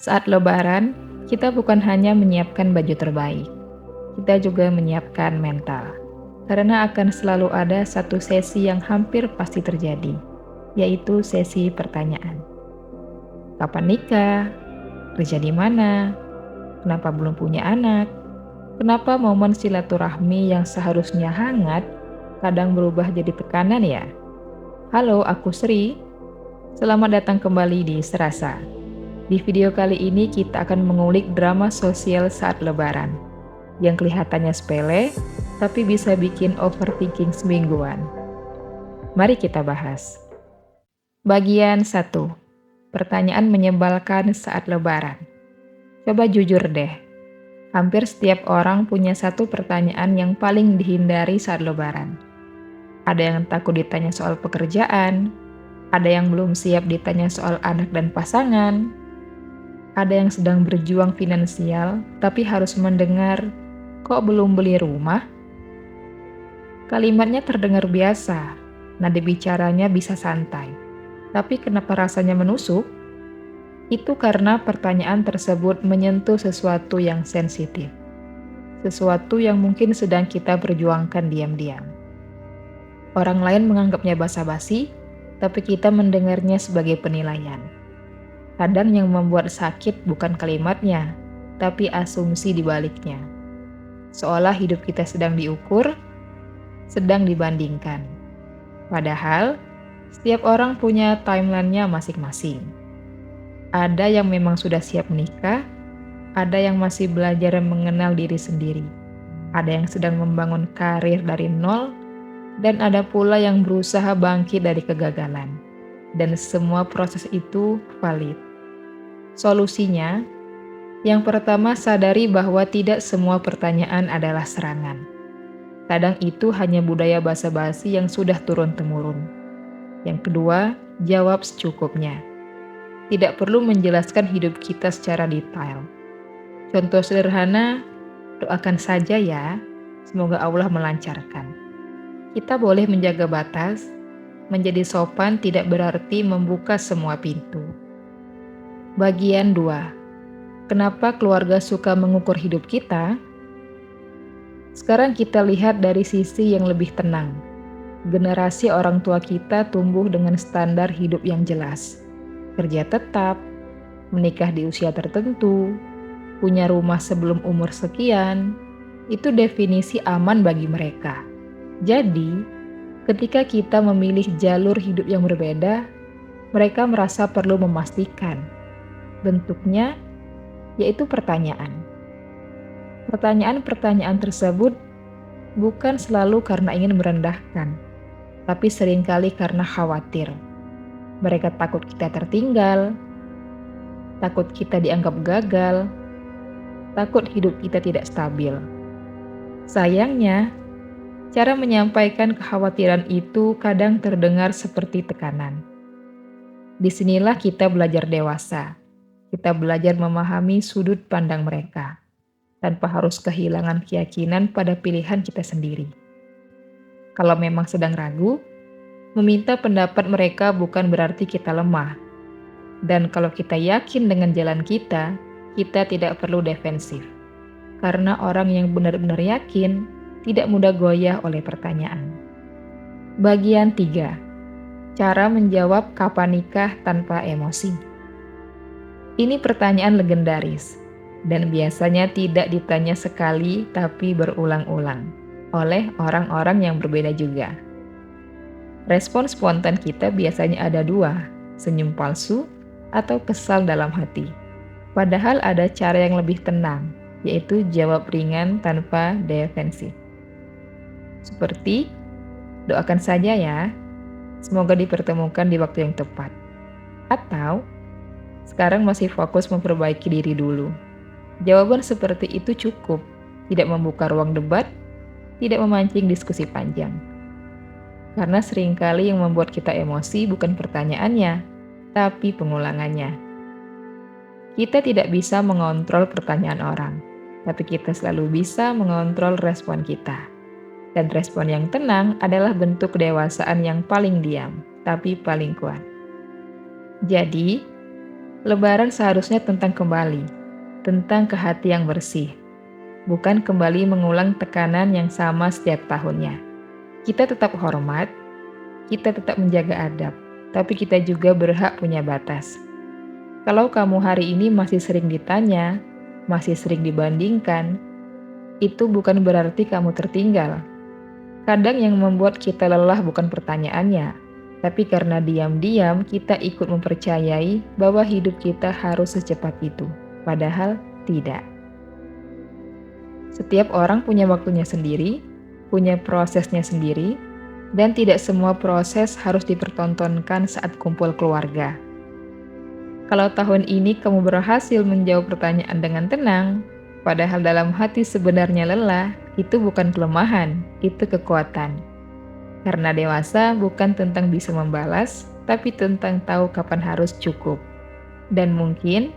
Saat Lebaran, kita bukan hanya menyiapkan baju terbaik, kita juga menyiapkan mental. Karena akan selalu ada satu sesi yang hampir pasti terjadi, yaitu sesi pertanyaan. Kapan nikah? Kerja di mana? Kenapa belum punya anak? Kenapa momen silaturahmi yang seharusnya hangat kadang berubah jadi tekanan ya? Halo, aku Sri. Selamat datang kembali di Serasa. Di video kali ini kita akan mengulik drama sosial saat Lebaran yang kelihatannya sepele tapi bisa bikin overthinking semingguan. Mari kita bahas. Bagian 1. Pertanyaan menyebalkan saat Lebaran. Coba jujur deh, hampir setiap orang punya satu pertanyaan yang paling dihindari saat Lebaran. Ada yang takut ditanya soal pekerjaan, ada yang belum siap ditanya soal anak dan pasangan, ada yang sedang berjuang finansial tapi harus mendengar, "Kok belum beli rumah?" Kalimatnya terdengar biasa, nada bicaranya bisa santai. Tapi kenapa rasanya menusuk? Itu karena pertanyaan tersebut menyentuh sesuatu yang sensitif. Sesuatu yang mungkin sedang kita perjuangkan diam-diam. Orang lain menganggapnya basa-basi, tapi kita mendengarnya sebagai penilaian. Kadang yang membuat sakit bukan kalimatnya, tapi asumsi di baliknya. Seolah hidup kita sedang diukur, sedang dibandingkan. Padahal, setiap orang punya timeline-nya masing-masing. Ada yang memang sudah siap menikah, ada yang masih belajar mengenal diri sendiri, ada yang sedang membangun karir dari nol, dan ada pula yang berusaha bangkit dari kegagalan. Dan semua proses itu valid. Solusinya, yang pertama sadari bahwa tidak semua pertanyaan adalah serangan. Kadang itu hanya budaya basa-basi yang sudah turun-temurun. Yang kedua, jawab secukupnya. Tidak perlu menjelaskan hidup kita secara detail. Contoh sederhana, doakan saja ya, semoga Allah melancarkan. Kita boleh menjaga batas, menjadi sopan tidak berarti membuka semua pintu. Bagian 2. Kenapa keluarga suka mengukur hidup kita? Sekarang kita lihat dari sisi yang lebih tenang. Generasi orang tua kita tumbuh dengan standar hidup yang jelas. Kerja tetap, menikah di usia tertentu, punya rumah sebelum umur sekian, itu definisi aman bagi mereka. Jadi, ketika kita memilih jalur hidup yang berbeda, mereka merasa perlu memastikan. Bentuknya yaitu pertanyaan. Pertanyaan-pertanyaan tersebut bukan selalu karena ingin merendahkan, tapi seringkali karena khawatir. Mereka takut kita tertinggal, takut kita dianggap gagal, takut hidup kita tidak stabil. Sayangnya, cara menyampaikan kekhawatiran itu kadang terdengar seperti tekanan. Disinilah kita belajar dewasa. Kita belajar memahami sudut pandang mereka, tanpa harus kehilangan keyakinan pada pilihan kita sendiri. Kalau memang sedang ragu, meminta pendapat mereka bukan berarti kita lemah. Dan kalau kita yakin dengan jalan kita tidak perlu defensif. Karena orang yang benar-benar yakin tidak mudah goyah oleh pertanyaan. Bagian 3. Cara menjawab kapan nikah tanpa emosi. Ini pertanyaan legendaris, dan biasanya tidak ditanya sekali tapi berulang-ulang oleh orang-orang yang berbeda juga. Respon spontan kita biasanya ada dua, senyum palsu atau kesal dalam hati. Padahal ada cara yang lebih tenang, yaitu jawab ringan tanpa defensif. Seperti, doakan saja ya, semoga dipertemukan di waktu yang tepat. Atau, sekarang masih fokus memperbaiki diri dulu. Jawaban seperti itu cukup, tidak membuka ruang debat, tidak memancing diskusi panjang. Karena seringkali yang membuat kita emosi bukan pertanyaannya, tapi pengulangannya. Kita tidak bisa mengontrol pertanyaan orang, tapi kita selalu bisa mengontrol respon kita. Dan respon yang tenang adalah bentuk kedewasaan yang paling diam, tapi paling kuat. Jadi, Lebaran seharusnya tentang kembali, tentang ke hati yang bersih, bukan kembali mengulang tekanan yang sama setiap tahunnya. Kita tetap hormat, kita tetap menjaga adab, tapi kita juga berhak punya batas. Kalau kamu hari ini masih sering ditanya, masih sering dibandingkan, itu bukan berarti kamu tertinggal. Kadang yang membuat kita lelah bukan pertanyaannya, tapi karena diam-diam kita ikut mempercayai bahwa hidup kita harus secepat itu. Padahal tidak. Setiap orang punya waktunya sendiri, punya prosesnya sendiri, dan tidak semua proses harus dipertontonkan saat kumpul keluarga. Kalau tahun ini kamu berhasil menjawab pertanyaan dengan tenang, padahal dalam hati sebenarnya lelah, itu bukan kelemahan, itu kekuatan. Karena dewasa bukan tentang bisa membalas, tapi tentang tahu kapan harus cukup. Dan mungkin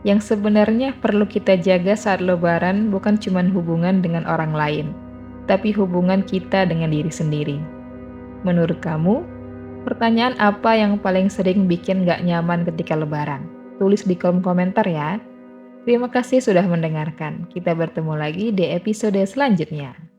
yang sebenarnya perlu kita jaga saat Lebaran bukan cuma hubungan dengan orang lain, tapi hubungan kita dengan diri sendiri. Menurut kamu, pertanyaan apa yang paling sering bikin gak nyaman ketika Lebaran? Tulis di kolom komentar ya. Terima kasih sudah mendengarkan. Kita bertemu lagi di episode selanjutnya.